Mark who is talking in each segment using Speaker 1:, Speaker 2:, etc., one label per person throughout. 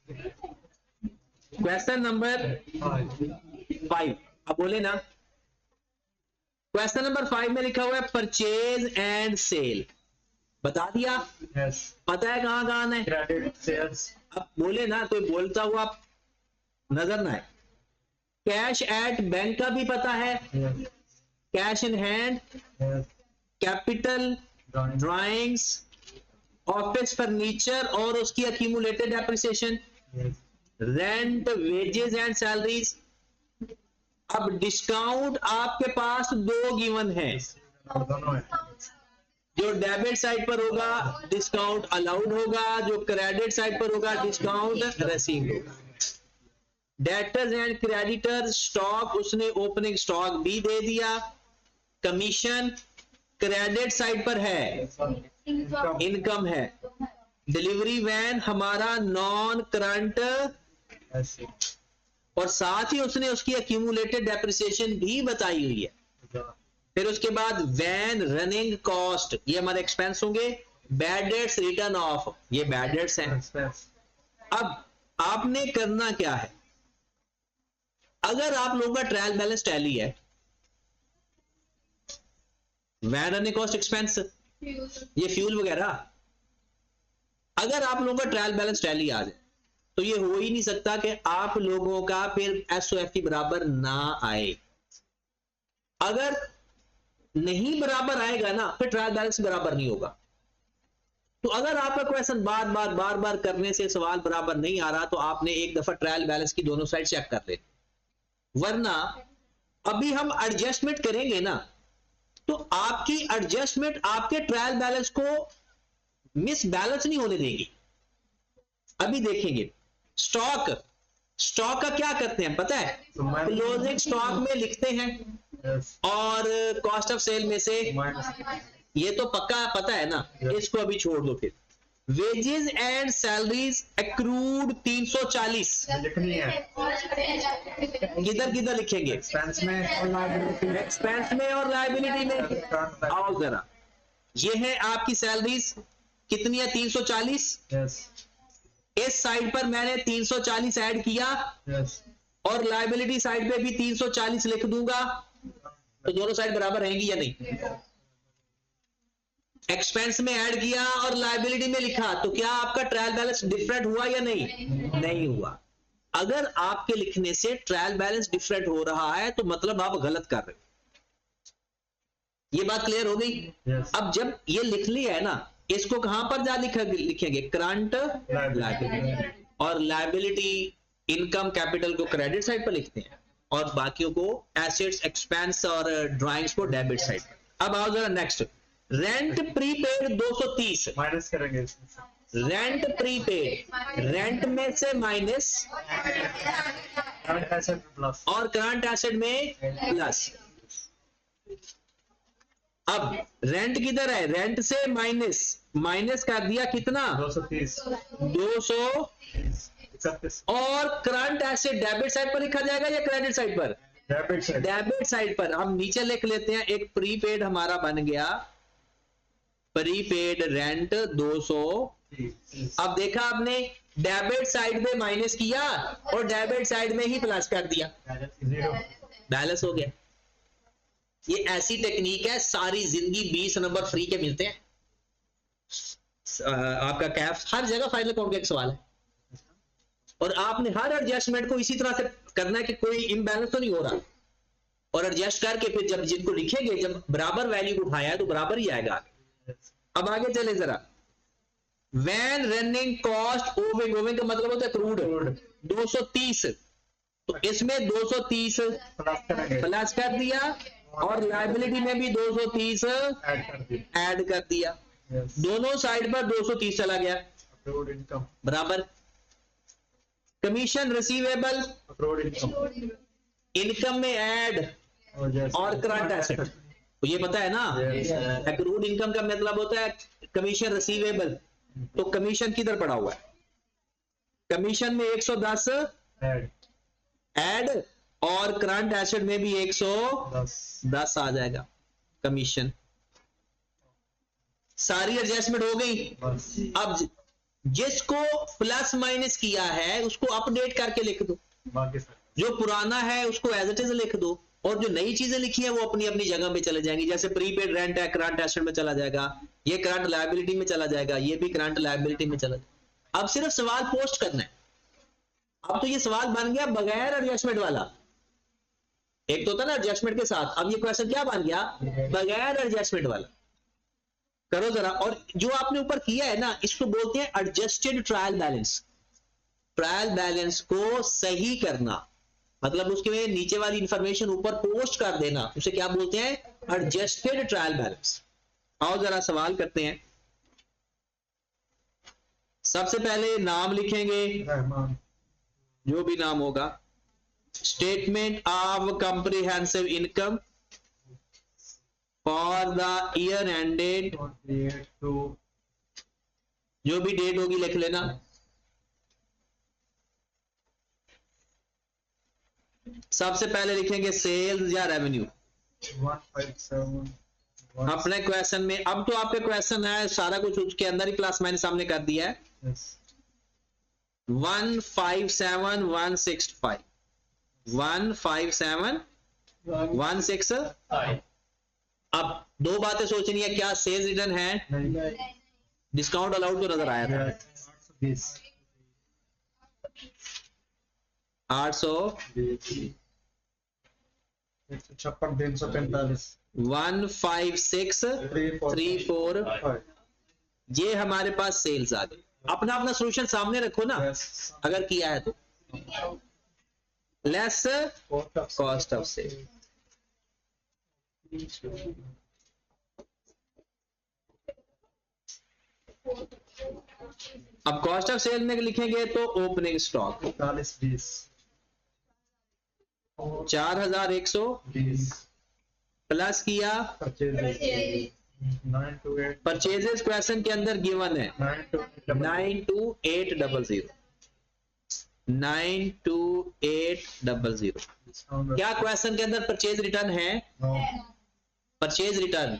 Speaker 1: Question number 5, अब बोले ना। क्वेश्चन नंबर 5 में लिखा हुआ है परचेज एंड सेल, बता दिया।
Speaker 2: यस।
Speaker 1: पता है कहां कहां है।
Speaker 2: Credit sales.
Speaker 1: अब बोले ना तो बोलता हुआ नजर ना आए। कैश एट बैंक का भी पता है, cash in hand, capital, drawings, office furniture और उसकी accumulated appreciation, rent, wages and salaries. अब डिस्काउंट आपके पास दो गिवन है, जो डेबिट साइड पर होगा डिस्काउंट अलाउड होगा, जो क्रेडिट साइड पर होगा डिस्काउंट रिसीव्ड होगा। डेटर्स एंड क्रेडिटर स्टॉक, उसने ओपनिंग स्टॉक भी दे दिया। कमीशन क्रेडिट साइड पर है, इनकम है। डिलीवरी वैन हमारा नॉन करंट, और साथ ही उसने उसकी एक्यूमुलेटेड डेप्रिसिएशन भी बताई हुई है। फिर उसके बाद वैन रनिंग कॉस्ट, ये हमारे एक्सपेंस होंगे। बैड डेट्स रिटर्न ऑफ, ये बैड डेट्स हैं। अब आपने करना क्या है, अगर आप लोगों का ट्रायल बैलेंस टैली है, वैन रनिंग कॉस्ट एक्सपेंस, ये फ्यूल वगैरह, अगर आप लोगों का ट्रायल बैलेंस टैली आ जाए तो ये हो ही नहीं सकता कि आप लोगों का फिर एसओएफटी बराबर ना आए। अगर नहीं बराबर आएगा ना, फिर ट्रायल बैलेंस बराबर नहीं होगा। तो अगर आपका क्वेश्चन बार बार करने से सवाल बराबर नहीं आ रहा, तो आपने एक दफा ट्रायल बैलेंस की दोनों साइड चेक कर ले, वरना अभी हम एडजस्टमेंट करेंगे ना, तो आपकी एडजस्टमेंट आपके ट्रायल बैलेंस को मिस बैलेंस नहीं होने देगी। अभी देखेंगे स्टॉक, स्टॉक का क्या करते हैं पता है, क्लोजिंग स्टॉक में लिखते हैं और कॉस्ट ऑफ सेल में से, ये तो पक्का पता है ना, इसको अभी छोड़ दो। फिर वेजेस एंड सैलरीज एक्रूड 340
Speaker 2: लिखनी है,
Speaker 1: किधर किधर लिखेंगे,
Speaker 2: एक्सपेंस में और लायबिलिटी,
Speaker 1: एक्सपेंस में और लायबिलिटी में। आओ जरा, ये है आपकी सैलरीज कितनी है 340।
Speaker 2: यस।
Speaker 1: इस साइड पर मैंने 340 ऐड किया,
Speaker 2: यस।
Speaker 1: और लायबिलिटी साइड पे भी 340 लिख दूंगा, तो दोनों साइड बराबर रहेंगी या नहीं। एक्सपेंस में ऐड किया और लायबिलिटी में लिखा, तो क्या आपका ट्रायल बैलेंस डिफरेंट हुआ या नहीं, नहीं हुआ। अगर आपके लिखने से ट्रायल बैलेंस डिफरेंट हो रहा है तो मतलब आप गलत कर रहे हो। ये बात क्लियर हो गई।
Speaker 2: Yes.
Speaker 1: अब जब ये लिख लिया है ना, इसको कहां पर जा लिखेंगे, करंट लायबिलिटी, और लायबिलिटी इनकम कैपिटल को क्रेडिट साइड पर लिखते हैं, और बाकियों को एसेट्स एक्सपेंस और ड्राइंग्स को डेबिट साइड पर। अब आओ जरा नेक्स्ट, रेंट प्रीपेड 230
Speaker 2: माइनस करेंगे,
Speaker 1: रेंट प्रीपेड, रेंट में से माइनस
Speaker 2: करंट एसेट प्लस,
Speaker 1: और करंट एसेट में प्लस। अब रेंट किधर है, रेंट से माइनस, माइनस कर दिया कितना
Speaker 2: 230,
Speaker 1: 231, और करंट एसेट डेबिट साइड पर लिखा जाएगा या क्रेडिट साइड पर,
Speaker 2: डेबिट साइड,
Speaker 1: डेबिट साइड पर। हम नीचे लिख लेते हैं, एक प्रीपेड हमारा बन गया, प्रीपेड रेंट 200। अब देखा आपने, डेबिट साइड में माइनस किया और डेबिट साइड में ही प्लस कर दिया, बैलेंस हो गया। ये ऐसी टेक्निक है, सारी जिंदगी 20 नंबर फ्री के मिलते हैं। आपका कैफ हर जगह फाइनल अकाउंट का एक सवाल है, और आपने हर एडजस्टमेंट को इसी तरह से करना है कि कोई इम्बैलेंस तो नहीं हो रहा, और एडजस्ट करके फिर जब जिनको लिखेंगे, जब बराबर वैल्यू उठाया है तो बराबर ही आएगा। अब आगे चले जरा, van running cost owing, owing का मतलब होता है क्रूड, 230, तो इसमें 230 प्लस कर दिया, और लायबिलिटी में भी 230 ऐड कर दिया, दोनों साइड पर 230 चला गया, बराबर। कमीशन रिसीवेबल, इनकम में ऐड, और करंट एसेट, तो ये पता है ना, एक्रूड इनकम का मतलब होता है कमीशन रिसीवेबल। तो कमीशन किधर पड़ा हुआ है, कमीशन में 110 ऐड, और करंट एसेट में भी 110 आ जाएगा कमीशन। सारी एडजस्टमेंट हो गई। अब जिसको प्लस माइनस किया है उसको अपडेट करके लिख दो,
Speaker 2: बाकी सब
Speaker 1: जो पुराना है उसको एज इट इज लिख दो, और जो नई चीजें लिखी है वो अपनी अपनी जगह पे चले जाएंगी। जैसे प्रीपेड रेंट है, करंट एसेट में चला जाएगा, ये करंट लायबिलिटी में चला जाएगा, ये भी करंट लायबिलिटी में चला जाएगा। अब सिर्फ सवाल पोस्ट करना है। अब तो ये सवाल बन गया बगैर एडजस्टमेंट वाला, एक तो था ना एडजस्टमेंट के साथ, अब ये क्वेश्चन क्या बन गया, बगैर एडजस्टमेंट वाला। करो जरा, और जो आपने ऊपर किया है ना इसको बोलते हैं adjusted trial balance. Trial balance को सही करना मतलब उसके नीचे वाली इंफॉर्मेशन ऊपर पोस्ट कर देना, उसे क्या बोलते हैं, एडजस्टेड ट्रायल बैलेंस। आओ जरा सवाल करते हैं। सबसे पहले नाम लिखेंगे,
Speaker 2: रहमान
Speaker 1: जो भी नाम होगा। Statement of comprehensive income for the year ended,
Speaker 2: 28
Speaker 1: जो भी डेट होगी लिख लेना। सबसे पहले लिखेंगे सेल्स या रेवेन्यू
Speaker 2: 157
Speaker 1: अपने क्वेश्चन में। अब तो आपके क्वेश्चन है सारा कुछ उसके अंदर ही प्लस माइनस सामने कर दिया है। 157165 157165। अब दो बातें सोचनी है, क्या सेल्स रिटर्न है, डिस्काउंट अलाउड तो नजर आया था 800
Speaker 2: 156
Speaker 1: 15634, ये हमारे पास सेल्स आ गई। अपना अपना सोल्यूशन सामने रखो ना, अगर किया है तो। लेस कॉस्ट ऑफ सेल, अब कॉस्ट ऑफ सेल में लिखेंगे तो ओपनिंग स्टॉक 4120 प्लस किया परचेजेस, क्वेश्चन के अंदर गिवन है 92800 92800। क्या क्वेश्चन के अंदर परचेज रिटर्न है, परचेज रिटर्न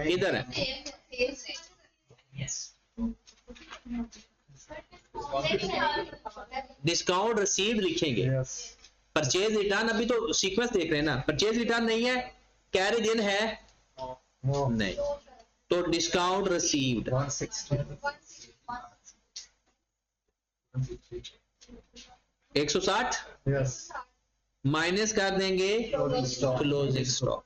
Speaker 1: इधर है। डिस्काउंट रिसीव लिखेंगे, परचेज रिटर्न अभी तो सीक्वेंस देख रहे हैं ना, परचेज रिटर्न नहीं है, कैरेज इन है नहीं, तो डिस्काउंट रिसीव्ड 160 माइनस कर देंगे क्लोजिंग स्टॉक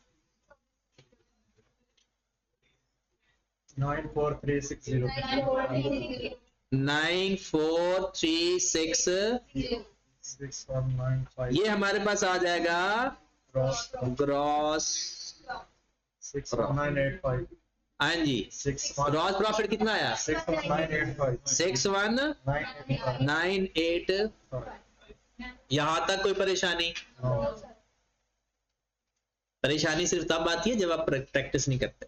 Speaker 2: 94360
Speaker 1: 9436,
Speaker 2: 6195
Speaker 1: ये हमारे पास आ जाएगा ग्रॉस।
Speaker 2: 61985
Speaker 1: हाँ जी, ग्रॉस प्रॉफिट कितना आया
Speaker 2: 61985
Speaker 1: 6198। यहां तक कोई परेशानी, परेशानी सिर्फ तब आती है जब आप प्रैक्टिस नहीं करते,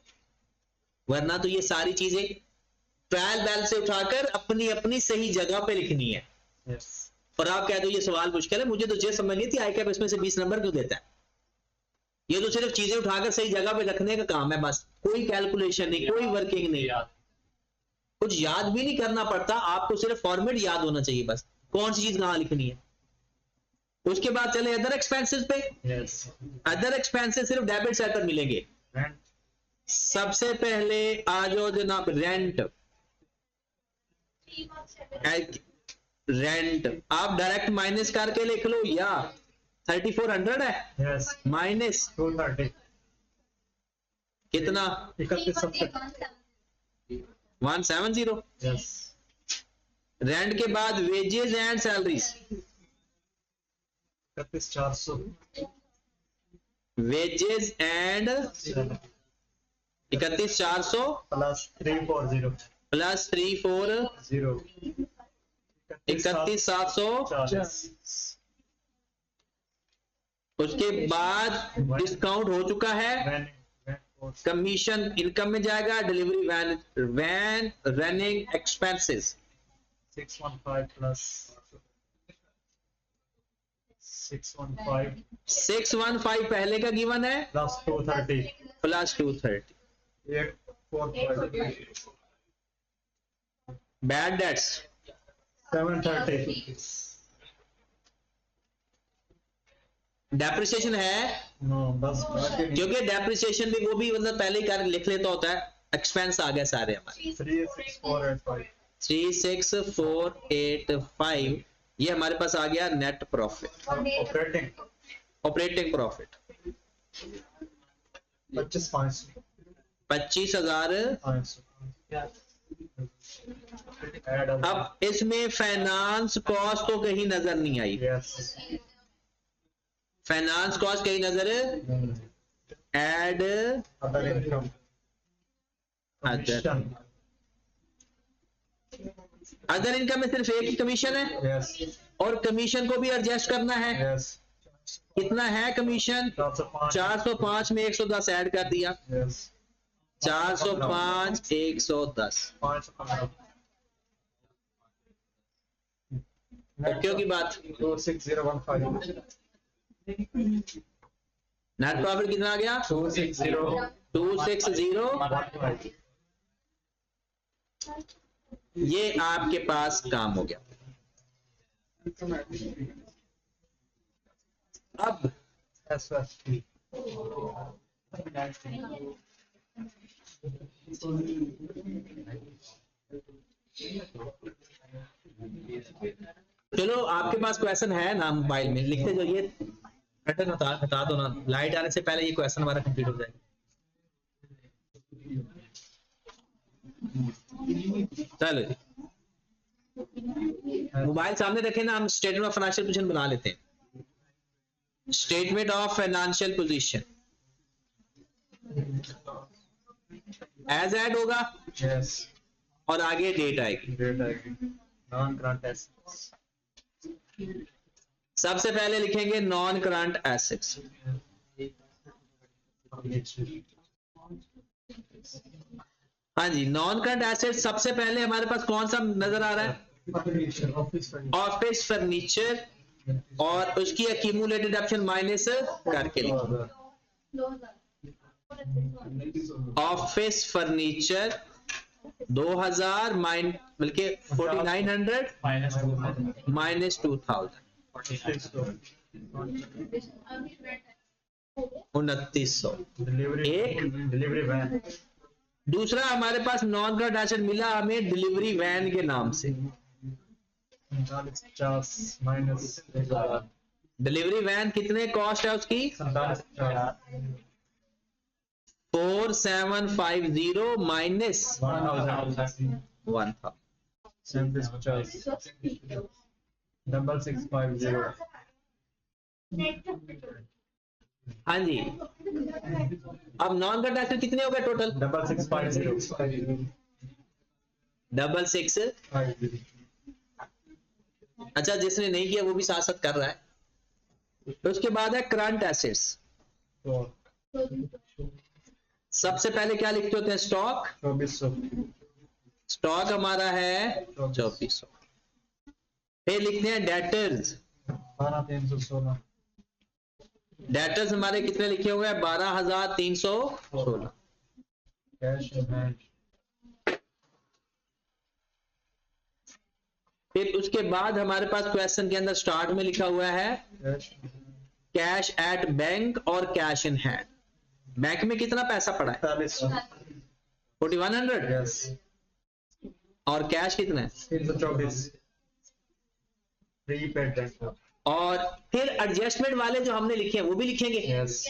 Speaker 1: वरना तो ये सारी चीजें ट्रायल बैल से उठाकर अपनी अपनी सही जगह पे लिखनी है। और आप कह दो ये सवाल मुश्किल है, मुझे तो ये समझ नहीं थी आई कैप इसमें से 20 नंबर क्यों देता है। ये तो सिर्फ चीजें उठाकर सही जगह पे रखने का काम है, बस कोई कैलकुलेशन नहीं, कोई वर्किंग नहीं, कुछ याद भी नहीं करना पड़ता, आपको सिर्फ फॉर्मेट याद होना चाहिए, बस कौन सी चीज कहां लिखनी है। उसके बाद चले अदर एक्सपेंसेस पे। अदर एक्सपेंसेस सिर्फ डेबिट साइड पर मिलेंगे। सबसे पहले आ जाओ जनाब रेंट। रेंट आप डायरेक्ट माइनस करके लिख लो, या 3400 है माइनस
Speaker 2: 230
Speaker 1: कितना 170। रेंट के बाद wages and salaries,
Speaker 2: 31400
Speaker 1: wages and 31400
Speaker 2: plus 340
Speaker 1: plus 340 31740। उसके बाद डिस्काउंट हो चुका है, कमीशन इनकम में जाएगा, delivery van running expenses
Speaker 2: 615 plus
Speaker 1: 615 पहले का गिवन है
Speaker 2: plus 230
Speaker 1: plus 230।
Speaker 2: 845
Speaker 1: bad debts
Speaker 2: 730.
Speaker 1: Depreciation है,
Speaker 2: No, बस बाकी नहीं.
Speaker 1: क्योंकि डेप्रिसिएशन भी वो भी मतलब पहले ही कर लिख लेता होता है, एक्सपेंस आ गया सारे हमारे
Speaker 2: 36485.
Speaker 1: 36485, ये हमारे पास आ गया net profit,
Speaker 2: Operating
Speaker 1: operating profit
Speaker 2: 25,500.
Speaker 1: 25,500।
Speaker 2: Add up.
Speaker 1: अब इसमें फाइनेंस कॉस्ट तो कहीं नजर नहीं आई,
Speaker 2: Yes.
Speaker 1: फाइनेंस कॉस्ट कहीं नजर, add
Speaker 2: Other income. Commission.
Speaker 1: Other income में सिर्फ एक ही कमीशन है,
Speaker 2: Yes.
Speaker 1: और कमीशन को भी एडजस्ट करना है।
Speaker 2: Yes.
Speaker 1: कितना है कमीशन?
Speaker 2: 405.
Speaker 1: 405 में 110 ऐड कर दिया,
Speaker 2: Yes.
Speaker 1: 405 110।
Speaker 2: 515.
Speaker 1: ओके की बात।
Speaker 2: 26015.
Speaker 1: नेट प्रॉफिट कितना आ गया? 260। ये आपके पास काम हो गया। अब
Speaker 2: SST.
Speaker 1: चलो, आपके पास क्वेश्चन है ना मोबाइल में, लिखते जाइए। बटन हटा दो ना, लाइट आने से पहले ये क्वेश्चन हमारा कंप्लीट हो जाएगा। चलो जी, मोबाइल सामने रखें ना, हम स्टेटमेंट ऑफ फाइनेंशियल पोजीशन बना लेते हैं। Statement of financial position as add होगा,
Speaker 2: Yes.
Speaker 1: और आगे डेट आएगी।
Speaker 2: Data. Non-current assets.
Speaker 1: सबसे पहले लिखेंगे नॉन करंट एसेट्स। हाँ जी, नॉन करंट एसेट सबसे पहले हमारे पास कौन सा नजर आ रहा है? ऑफिस फर्नीचर, और उसकी एक्यूमुलेटेड ऑप्शन माइनस करके लिखो। ऑफिस फर्नीचर 2000 बल्कि 4900 माइनस 2000 2900। एक
Speaker 2: डिलीवरी वैन।
Speaker 1: दूसरा हमारे पास नॉन करंट एसेट मिला हमें डिलीवरी वैन के नाम से।
Speaker 2: 49 माइनस 1000।
Speaker 1: डिलीवरी वैन कितने कॉस्ट है उसकी? 4750 माइनस 1000।
Speaker 2: 6650।
Speaker 1: हाँ जी, अब नॉन करंट एसेट कितने हो गए टोटल?
Speaker 2: 6650।
Speaker 1: 6650। अच्छा, जिसने नहीं किया वो भी साथ साथ कर रहा है। तो उसके बाद है करंट एसेट्स। सबसे पहले क्या लिखते होते हैं? स्टॉक।
Speaker 2: 2400।
Speaker 1: स्टॉक हमारा है 2400। फिर लिखते हैं डेटर्स।
Speaker 2: 12316।
Speaker 1: डेटर्स हमारे कितने लिखे हुए हैं? 12316।
Speaker 2: Cash in hand.
Speaker 1: फिर उसके बाद हमारे पास क्वेश्चन के अंदर स्टार्ट में लिखा हुआ है कैश एट बैंक और कैश इन हैंड। बैंक में कितना पैसा पड़ा है? 4100।
Speaker 2: यस।
Speaker 1: और कैश कितना है?
Speaker 2: 324। Prepaid bank.
Speaker 1: और फिर एडजस्टमेंट वाले जो हमने लिखे हैं वो भी लिखेंगे।
Speaker 2: यस।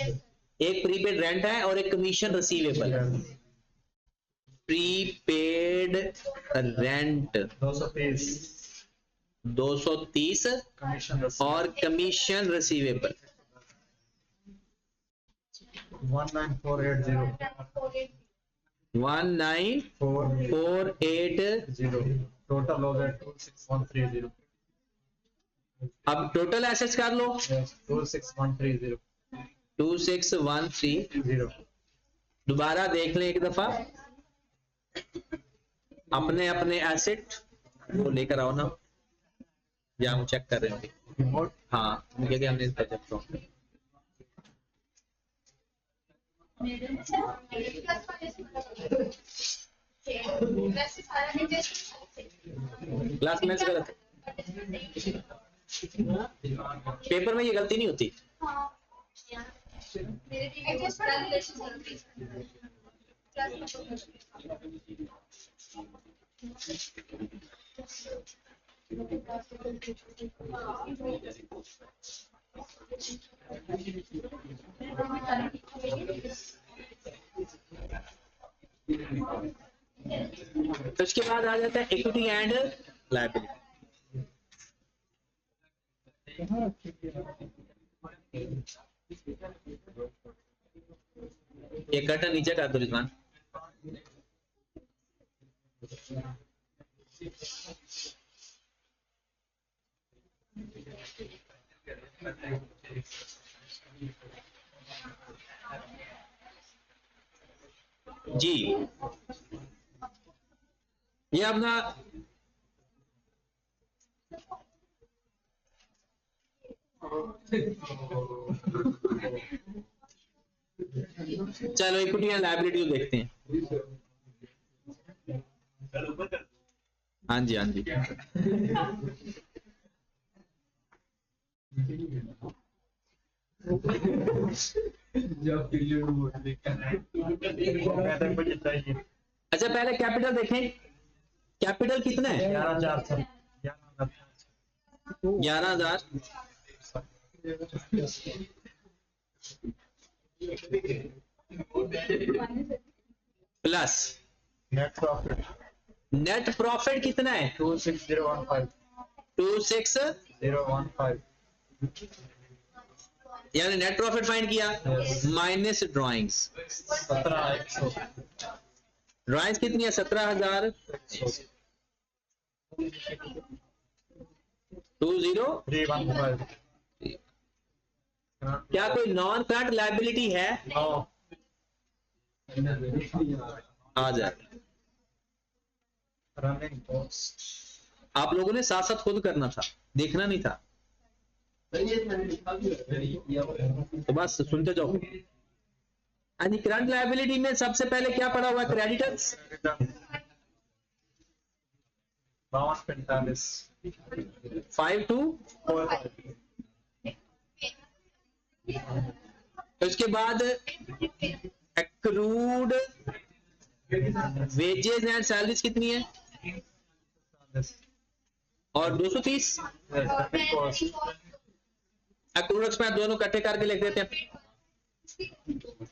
Speaker 1: एक प्रीपेड रेंट है और एक commission receivable. Prepaid rent 230
Speaker 2: commission
Speaker 1: और कमीशन रिसीवेबल
Speaker 2: 19480।
Speaker 1: 19480।
Speaker 2: टोटल हो गया 26130।
Speaker 1: अब टोटल एसेट्स कर लो।
Speaker 2: 26130।
Speaker 1: 26130। दोबारा देख लें एक दफा, अपने अपने एसेट वो लेकर आओ ना, या हम चेक कर रहे होंगे। हाँ, क्योंकि हमने इस पर क्लास में गलत है, पेपर में ये गलती नहीं होती। तो इसके बाद आ जाता है इक्विटी एंड लायबिलिटी। एक कर्टन नीचे कर दो रिजवान। जी ये अपना चलो इक्विटी एंड लायबिलिटी देखते हैं। हाँ जी हाँ जी अच्छा पहले कैपिटल देखें, कैपिटल कितना है? 11,000 प्लस नेट प्रॉफिट कितना है?
Speaker 2: 26015
Speaker 1: यानी नेट प्रॉफिट फाइंड किया माइनस ड्राइंग्स।
Speaker 2: 17,100
Speaker 1: ड्राइंग्स कितनी है? 17,000
Speaker 2: 315
Speaker 1: क्या कोई नॉन करंट लायबिलिटी है? आ जाए।
Speaker 2: रनिंग कॉस्ट
Speaker 1: आप लोगों ने साथ साथ खुद करना था, देखना नहीं था, तो बस सुनते जाओ। यानी करंट लायबिलिटी में सबसे पहले क्या पड़ा हुआ है? क्रेडिटर्स
Speaker 2: 5245
Speaker 1: 5 to, उसके बाद एक्रूड वेजेस एंड सैलरीज कितनी है? और 230 एक्रूड एक्सपेंस दोनों इकट्ठे करके लिख देते हैं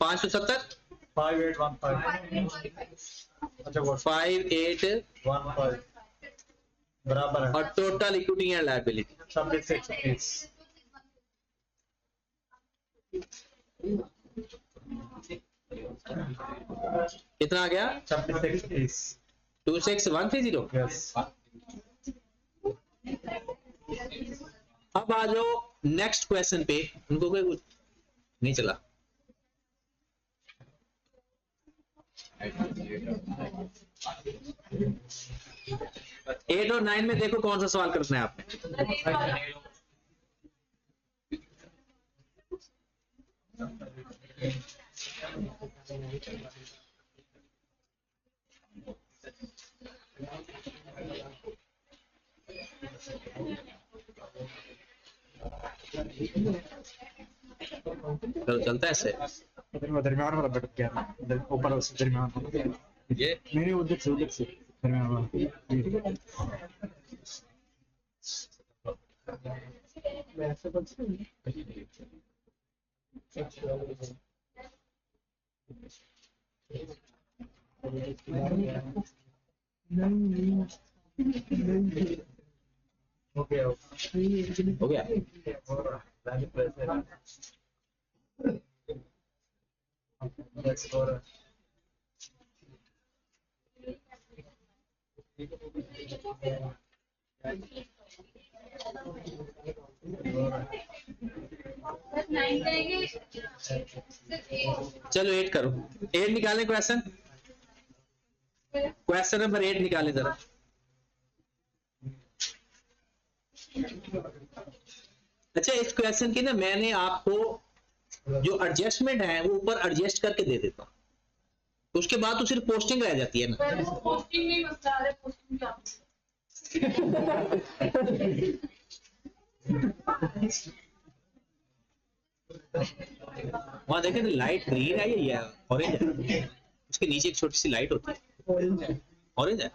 Speaker 1: 570
Speaker 2: 5815 अच्छा वो
Speaker 1: 5815
Speaker 2: बराबर है
Speaker 1: और टोटल इक्विटी एंड लायबिलिटी
Speaker 2: 2630
Speaker 1: कितना आ गया?
Speaker 2: 2630
Speaker 1: 26130।
Speaker 2: यस
Speaker 1: अब आ जाओ नेक्स्ट क्वेश्चन पे। उनको कोई कुछ नहीं चला। एट और 9 में देखो कौन सा सवाल करना है आपने। चलता है ऐसे।
Speaker 2: दरमियान वाला भटक गया ऊपर से दरमियान
Speaker 1: ये
Speaker 2: मेरे उधर से दरमियान वाला हो गया
Speaker 1: हो गया। चलो 8 करो। 8 निकालें क्वेश्चन। क्वेश्चन नंबर 8 निकालें जरा। अच्छा इस क्वेश्चन की ना मैंने आपको जो एडजस्टमेंट है वो ऊपर एडजस्ट करके दे देता हूँ, उसके बाद तो सिर्फ पोस्टिंग रह जाती है ना।
Speaker 3: पोस्टिंग नहीं बता रहे, पोस्टिंग क्या?
Speaker 1: वहां देखे तो लाइट ग्रीन है या ऑरेंज है, उसके नीचे एक छोटी सी लाइट होती है, ऑरेंज है।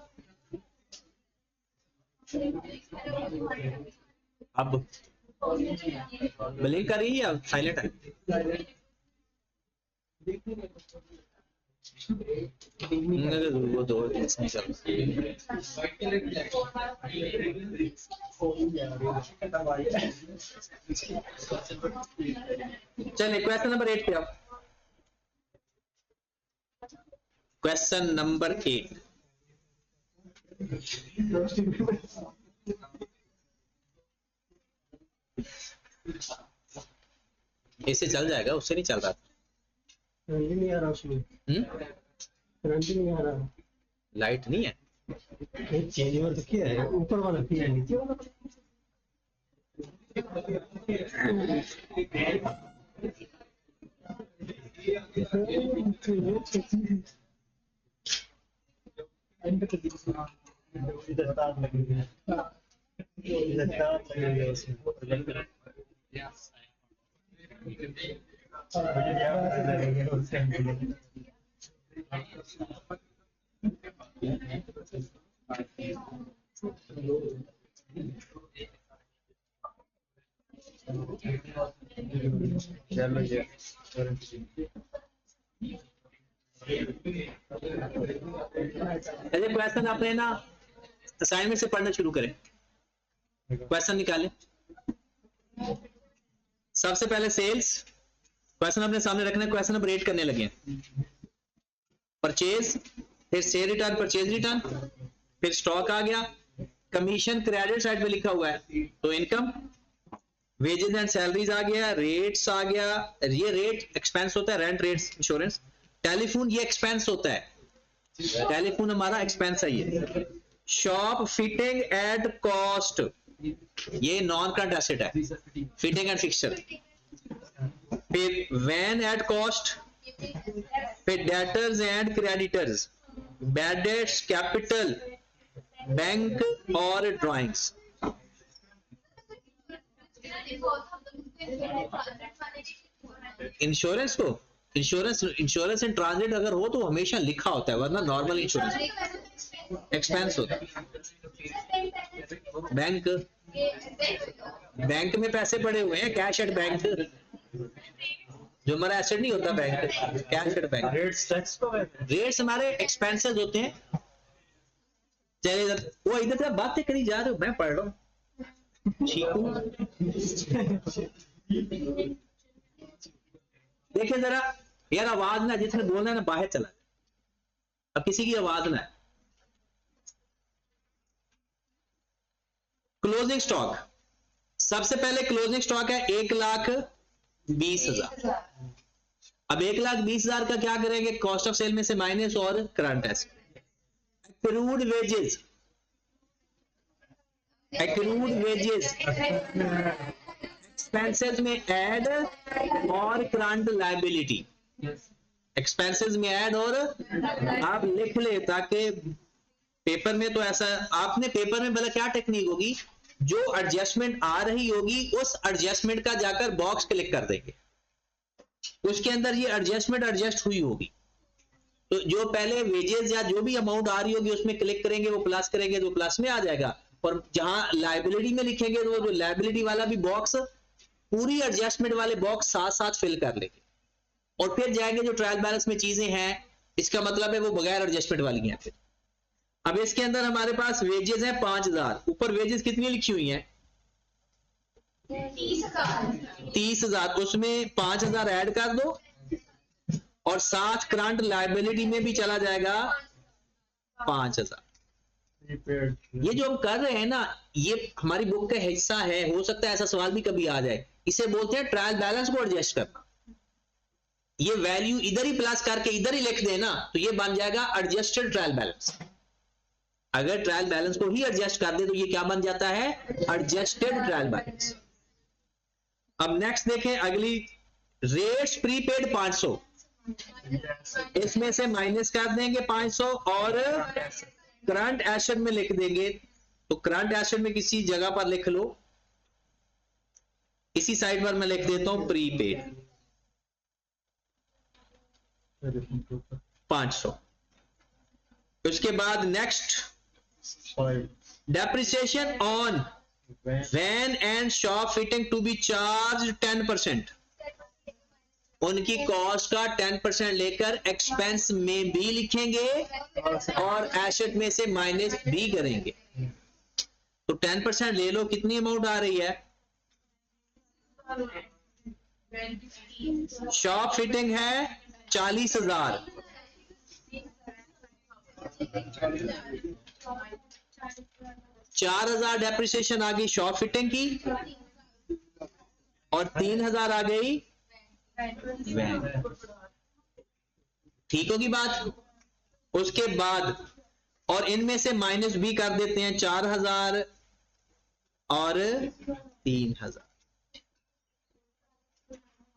Speaker 1: अब ब्लिंक कर रही है या साइलेंट है? वो दो नहीं चल। चलिए क्वेश्चन नंबर 8 पे आप, क्वेश्चन नंबर 8। इससे चल जाएगा, उससे नहीं चल रहा।
Speaker 2: नहीं आ रहा उसमें, करंट नहीं आ रहा,
Speaker 1: लाइट नहीं है।
Speaker 2: चेंज ओवर तो किया है, ऊपर वाला किया है, नीचे वाला
Speaker 1: क्वेश्चन अपने ना असाइनमेंट से पढ़ना शुरू करें। क्वेश्चन निकालें। सबसे पहले सेल्स क्वेश्चन अपने सामने रखना है। क्वेश्चन नंबर 8 करने लगे। परचेज, फिर सेल रिटर्न, परचेज रिटर्न, फिर स्टॉक आ गया, कमीशन क्रेडिट साइड पे लिखा हुआ है तो इनकम, वेजेस एंड सैलरीज आ गया, रेट्स आ गया, ये रेट एक्सपेंस होता है, रेंट, रेट्स, इंश्योरेंस। टेलीफोन ये एक्सपेंस होता है, टेलीफोन हमारा एक्सपेंस है ये। शॉप फिटिंग एट कॉस्ट, ये नॉन करंट एसेट है, फिटिंग एंड फिक्सचर। फिर वैन एट कॉस्ट, फिर debtors and creditors, bad debts, capital, bank और ड्राइंग्स। इंश्योरेंस को, इंश्योरेंस एंड ट्रांजिट अगर हो तो हमेशा लिखा होता है, वरना नॉर्मल इंश्योरेंस एक्सपेंस होता है। बैंक, बैंक में पैसे पड़े हुए हैं, कैश एट बैंक, जो हमारा एसेट नहीं होता bank, cash at bank. Rates हमारे एक्सपेंसेस होते हैं। चलिए वो इधर से बातें करी जा रहे हो, मैं पढ़ रहा हूँ। देखिए जरा यार, आवाज ना, जिसने बोलना है ना बाहर चला, अब किसी की आवाज ना है। क्लोजिंग स्टॉक, सबसे पहले क्लोजिंग स्टॉक है 1,20,000। अब 1,20,000 का क्या करेंगे, कॉस्ट ऑफ सेल में से माइनस और current asset. Accrued wages, accrued wages expenses में ऐड और करंट लायबिलिटी, एक्सपेंसेस में ऐड और, आप लिख ले ताकि पेपर में तो ऐसा, आपने पेपर में मतलब क्या टेक्निक होगी, जो एडजस्टमेंट आ रही होगी उस एडजस्टमेंट का जाकर बॉक्स क्लिक कर देंगे, उसके अंदर ये एडजस्टमेंट एडजस्ट हुई होगी, तो जो पहले वेजेस या जो भी अमाउंट आ रही होगी उसमें क्लिक करेंगे, वो प्लस करेंगे तो प्लस में आ जाएगा, और जहां लायबिलिटी में लिखेंगे तो वो जो लायबिलिटी वाला भी बॉक्स, पूरी एडजस्टमेंट वाले बॉक्स साथ साथ फिल कर लेंगे, और फिर जाएंगे जो ट्रायल बैलेंस में चीजें हैं, इसका मतलब है वो बगैर एडजस्टमेंट वाली हैं। फिर अब इसके अंदर हमारे पास वेजेस है 5,000, ऊपर वेजेस कितनी लिखी हुई हैं, 30,000, उसमें 5,000 ऐड कर दो, और साथ करंट लायबिलिटी में भी चला जाएगा 5,000। ये जो हम कर रहे हैं ना, ये हमारी बुक का हिस्सा है, हो सकता है ऐसा सवाल भी कभी आ जाए, इसे बोलते हैं ट्रायल बैलेंस को एडजस्ट करना। ये वैल्यू इधर ही प्लस करके इधर ही लिख देना तो ये बन जाएगा एडजस्टेड ट्रायल बैलेंस। अगर ट्रायल बैलेंस को ही एडजस्ट कर दे तो ये क्या बन जाता है, एडजस्टेड ट्रायल बैलेंस। अब नेक्स्ट देखें अगली, रेट्स प्रीपेड 500, इसमें से माइनस कर देंगे 500 और करंट एसेट में लिख देंगे तो करंट एसेट में किसी जगह पर लिख लो, इसी साइड पर मैं लिख देता हूं प्रीपेड 500। उसके बाद next depreciation on van and shop fitting to be charged 10%। उनकी कॉस्ट का 10% लेकर एक्सपेंस में भी लिखेंगे और एसेट में से माइनस भी करेंगे। तो 10% ले लो, कितनी अमाउंट आ रही है? शॉप फिटिंग है 40,000, 4,000 डेप्रिसिएशन आ गई शॉप फिटिंग की और 3,000 आ गई वैन। ठीक होगी बात? उसके बाद और इनमें से माइनस भी कर देते हैं 4,000 और 3,000।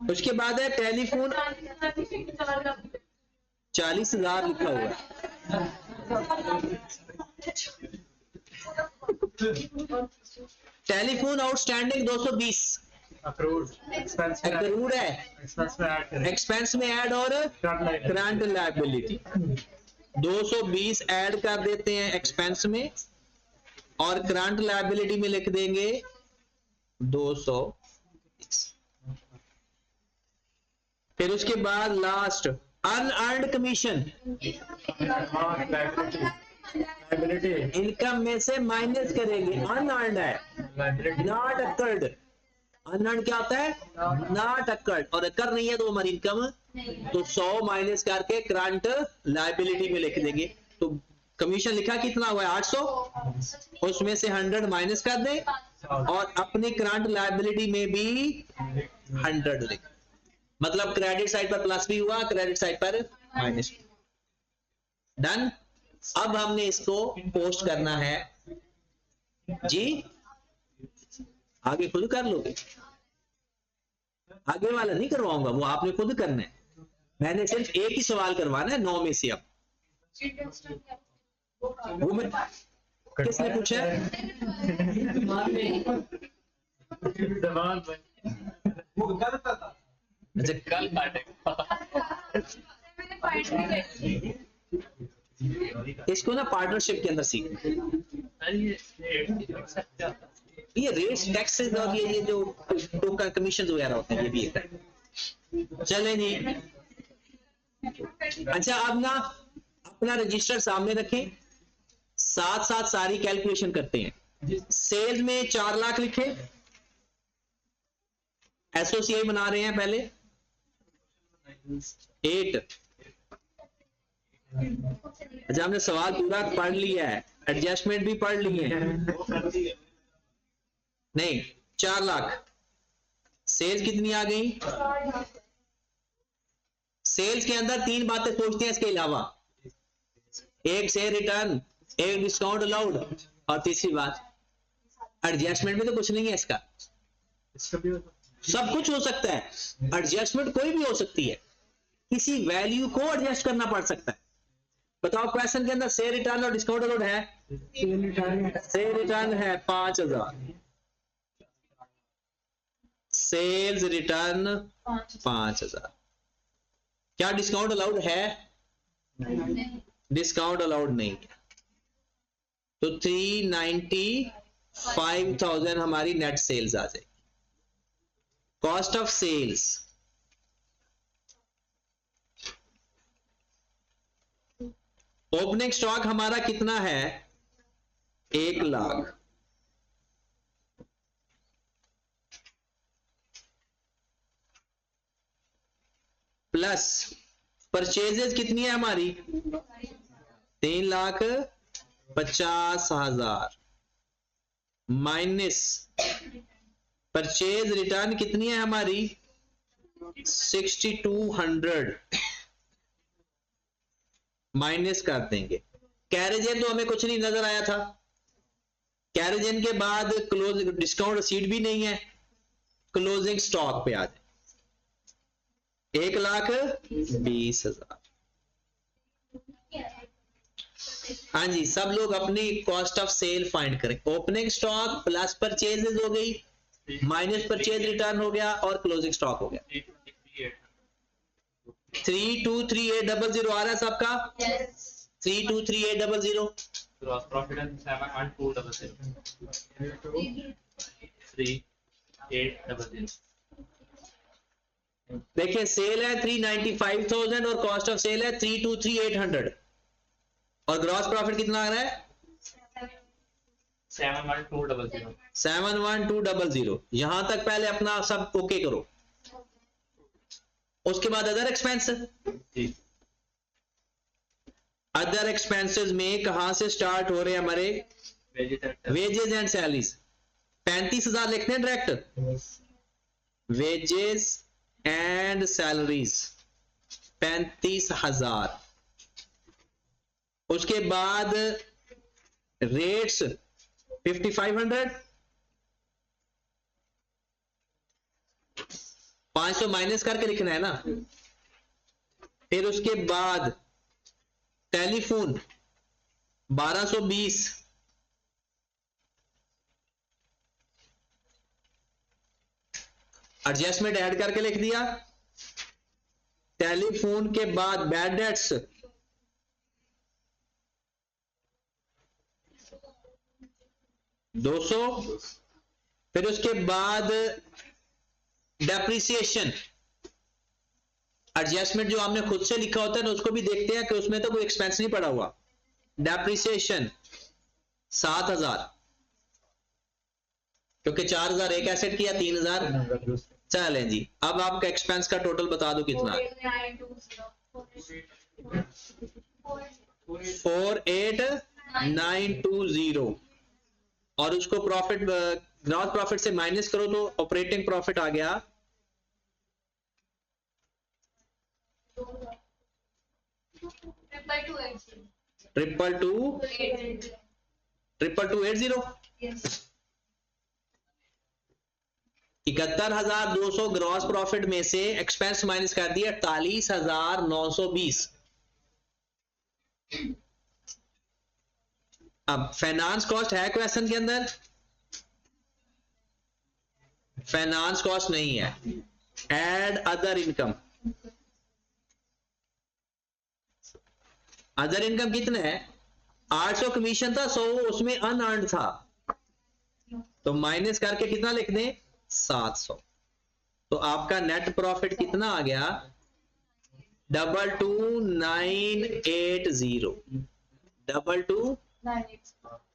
Speaker 1: उसके बाद है टेलीफोन, 40,000 लिखा हुआ है। टेलीफोन आउटस्टैंडिंग 220 अक्रूड है, एक्सपेंस में ऐड और करंट लायबिलिटी 220 ऐड कर देते हैं एक्सपेंस में और करंट लायबिलिटी में लिख देंगे 200। फिर उसके बाद लास्ट अनअर्न्ड कमीशन, इनकम में से माइनस करेंगे। अनअर्न्ड है, नॉट अकर्ड। अनअर्न्ड क्या होता है? Not occurred. और अकर नहीं है तो हमारी इनकम, तो 100 माइनस करके करंट लायबिलिटी में लिख देंगे। तो कमीशन लिखा कितना हुआ है? 800, उसमें से 100 माइनस कर दें और अपनी करंट लायबिलिटी में भी 100 लिख। मतलब क्रेडिट साइड पर प्लस भी हुआ, क्रेडिट साइड पर माइनस। डन। अब हमने इसको पोस्ट करना है जी। आगे खुद कर लोगे, आगे वाला नहीं करवाऊंगा, वो आपने खुद करना है। मैंने सिर्फ एक ही सवाल करवाना है 9 में से। अब वो मैं किसने पूछा? अच्छा कल इसको ना पार्टनरशिप के अंदर सीखना। ये रेट्स, टैक्सेस और ये जो टोकन कमीशन वगैरह होते हैं, ये भी एक है। चले नहीं। अच्छा अब ना अपना रजिस्टर सामने रखें, साथ साथ सारी कैलकुलेशन करते हैं। सेल्स में 4 लाख लिखे, एसओसीआई बना रहे हैं पहले 8। अच्छा हमने सवाल पूरा पढ़ लिया है, एडजस्टमेंट भी पढ़ लिए हैं। नहीं 4 लाख। सेल्स कितनी आ गई? सेल्स के अंदर 3 बातें सोचते हैं इसके अलावा, एक से रिटर्न, एक डिस्काउंट अलाउड और तीसरी बात एडजस्टमेंट में तो कुछ नहीं है इसका। सब कुछ हो सकता है, एडजस्टमेंट कोई भी हो सकती है, किसी वैल्यू को एडजस्ट करना पड़ सकता है। बताओ क्वेश्चन के अंदर से रिटर्न और डिस्काउंट अलाउड है? से रिटर्न है 5,000, सेल्स रिटर्न 5,000। क्या डिस्काउंट अलाउड है? डिस्काउंट अलाउड नहीं है। तो 395,000 हमारी नेट सेल्स आ जाएगी। Cost of sales opening stock हमारा कितना है? 1 लाख। प्लस परचेजेस कितनी है हमारी? 3,50,000 माइनस परचेज रिटर्न कितनी है हमारी? 6,200 माइनस कर देंगे। कैरेजन तो हमें कुछ नहीं नजर आया था, कैरेजन के बाद क्लोज डिस्काउंट रसीद भी नहीं है। क्लोजिंग स्टॉक पे आ जाए 1,20,000। हाँ जी, सब लोग अपनी कॉस्ट ऑफ सेल फाइंड करें। ओपनिंग स्टॉक प्लस परचेजेस हो गई, माइनस परचेज रिटर्न हो गया और क्लोजिंग स्टॉक हो गया। 323800 आ रहा है सबका? 323800।
Speaker 3: Gross profit is 71200. 3800.
Speaker 1: देखिए सेल है 395,000 और कॉस्ट ऑफ सेल है 323,800 और ग्रॉस प्रॉफिट कितना आ रहा है?
Speaker 3: 71200.
Speaker 1: 71200। यहां तक पहले अपना सब ओके करो। उसके बाद अदर एक्सपेंस।
Speaker 3: जी
Speaker 1: अदर एक्सपेंसेस में कहां से स्टार्ट हो रहे हैं हमारे? Wages and salaries. 35,000 लिखते हैं डायरेक्ट। Wages and salaries 35,000। उसके बाद रेट्स 5,500। 500 माइनस करके लिखना है ना। फिर उसके बाद टेलीफोन 1220। एडजस्टमेंट ऐड करके लिख दिया। टेलीफोन के बाद बैड डेट्स 200। फिर उसके बाद डेप्रिसिएशन एडजस्टमेंट जो आपने खुद से लिखा होता है ना, उसको भी देखते हैं कि उसमें तो कोई एक्सपेंस नहीं पड़ा हुआ। डेप्रिसिएशन 7,000, क्योंकि 4,000 एक एसेट किया, 3,000। चलें जी, अब आपका एक्सपेंस का टोटल बता दो कितना है। 48,920 और उसको प्रॉफिट ग्रॉस प्रॉफिट से माइनस करो तो ऑपरेटिंग प्रॉफिट आ गया 222,280। 71,200 ग्रॉस प्रॉफिट में से एक्सपेंस माइनस कर दिया 48,920। अब फाइनेंस कॉस्ट है क्वेश्चन के अंदर? फाइनेंस कॉस्ट नहीं है। Add other income. Other income कितना है? 800 कमीशन था, 100 उसमें अनअर्न्ड था, तो माइनस करके कितना लिख दें? 700। तो आपका नेट प्रॉफिट कितना आ गया? 22,980। 22,980।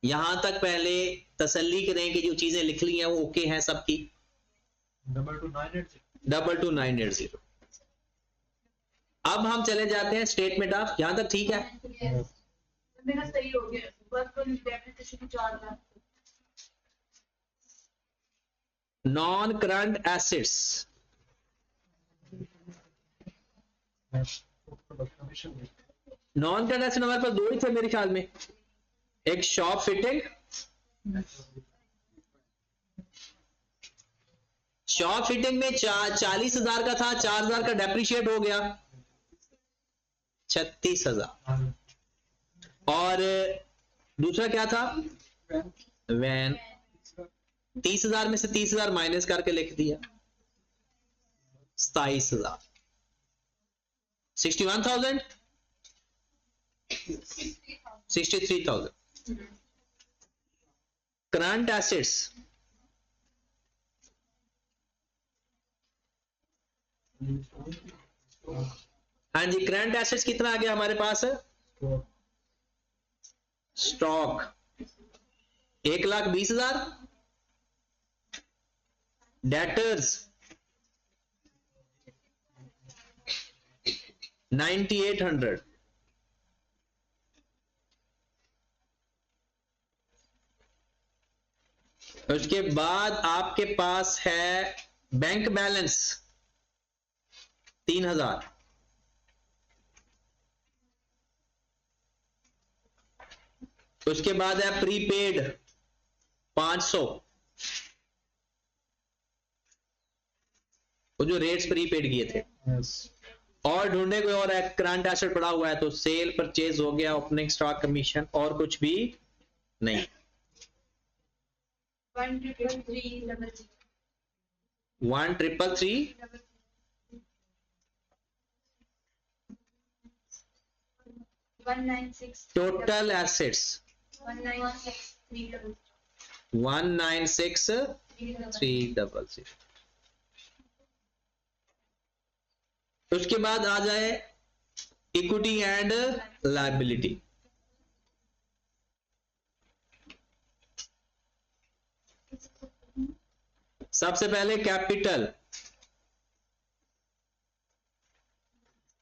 Speaker 1: यहां तक पहले तसल्ली करें कि जो चीजें लिख ली हैं वो ओके हैं सबकी। 22,980। अब हम चले जाते हैं स्टेटमेंट ऑफ। यहां तक ठीक है?
Speaker 4: मेरा सही हो गया, बस depreciation 4 lakh.
Speaker 1: Non current assets. Non current asset हमारे पास दो ही थे मेरे ख्याल में, एक शॉप फिटिंग। शॉप फिटिंग में 40,000 का था, 4,000 का डेप्रिशिएट हो गया 36,000। और दूसरा क्या था? वैन 30,000 में से 30,000 माइनस करके लिख दिया 27,000। 61,000 63,000। करंट एसेट्स हाँ जी, करंट एसेट्स कितना आ गया हमारे पास? स्टॉक 1,20,000। डेटर्स 9,800। उसके बाद आपके पास है बैंक बैलेंस 3,000। उसके बाद है प्रीपेड 500, वो जो रेट्स प्रीपेड किए थे। और ढूंढे कोई और करंट एसेट पड़ा हुआ है तो सेल परचेज हो गया, ओपनिंग स्टॉक कमीशन, और कुछ भी नहीं।
Speaker 4: 1,333,000
Speaker 1: 1,333
Speaker 4: 196
Speaker 1: टोटल एसेट्स
Speaker 4: 196,300
Speaker 1: 196,300। उसके बाद आ जाए इक्विटी एंड लायबिलिटी। सबसे पहले कैपिटल।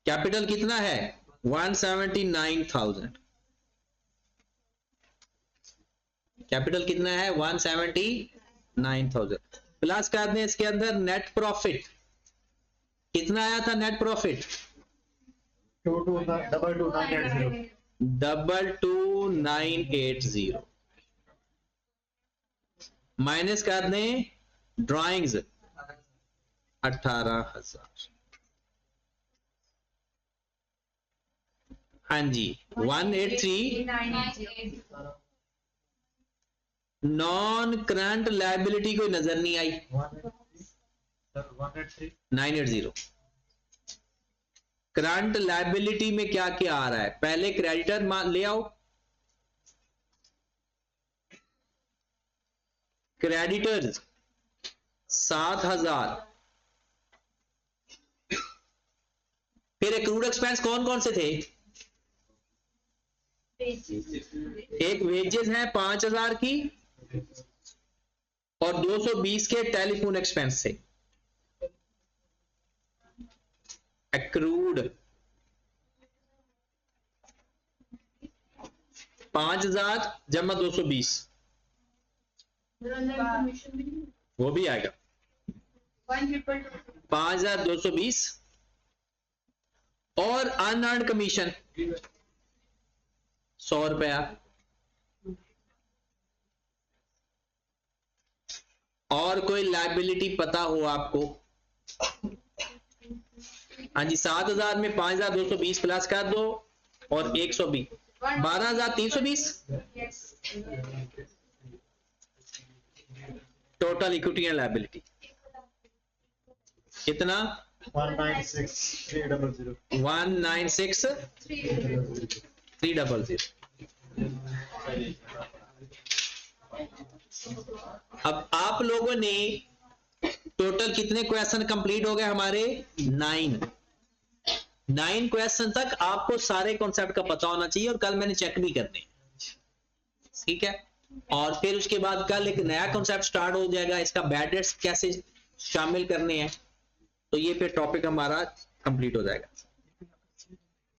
Speaker 1: कैपिटल कितना है? 179,000। कैपिटल कितना है? 179,000। प्लस कर दें इसके अंदर नेट प्रॉफिट। कितना आया था नेट प्रॉफिट? 22,980। माइनस कर दें ड्राइंग्स 18,000। हाँ जी 183। नॉन करंट लायबिलिटी कोई नजर नहीं आई। 980। करंट लायबिलिटी में क्या क्या आ रहा है? पहले क्रेडिटर ले आओ। क्रेडिटर्स 7,000। फिर एक्रूड एक्सपेंस कौन कौन से थे? एक वेजेस है 5,000 की और 220 के टेलीफोन एक्सपेंस से। एक्रूड 5,000 जमा 220 वो भी आएगा। 5,220 और अनअर्न्ड कमीशन 100 रुपया। और कोई लायबिलिटी पता हो आपको? हाँ जी 7,000 में 5,220 प्लस कर दो और 120 12,320 टोटल इक्विटी एंड लायबिलिटी कितना?
Speaker 2: 196,300।
Speaker 1: 196,300। अब आप लोगों ने टोटल कितने क्वेश्चन कंप्लीट हो गए हमारे? 9 क्वेश्चन तक आपको सारे कॉन्सेप्ट का पता होना चाहिए और कल मैंने चेक भी करने, ठीक है। और फिर उसके बाद कल एक नया कॉन्सेप्ट स्टार्ट हो जाएगा, इसका बैड डेट्स कैसे शामिल करने हैं, तो ये फिर टॉपिक हमारा कंप्लीट हो जाएगा।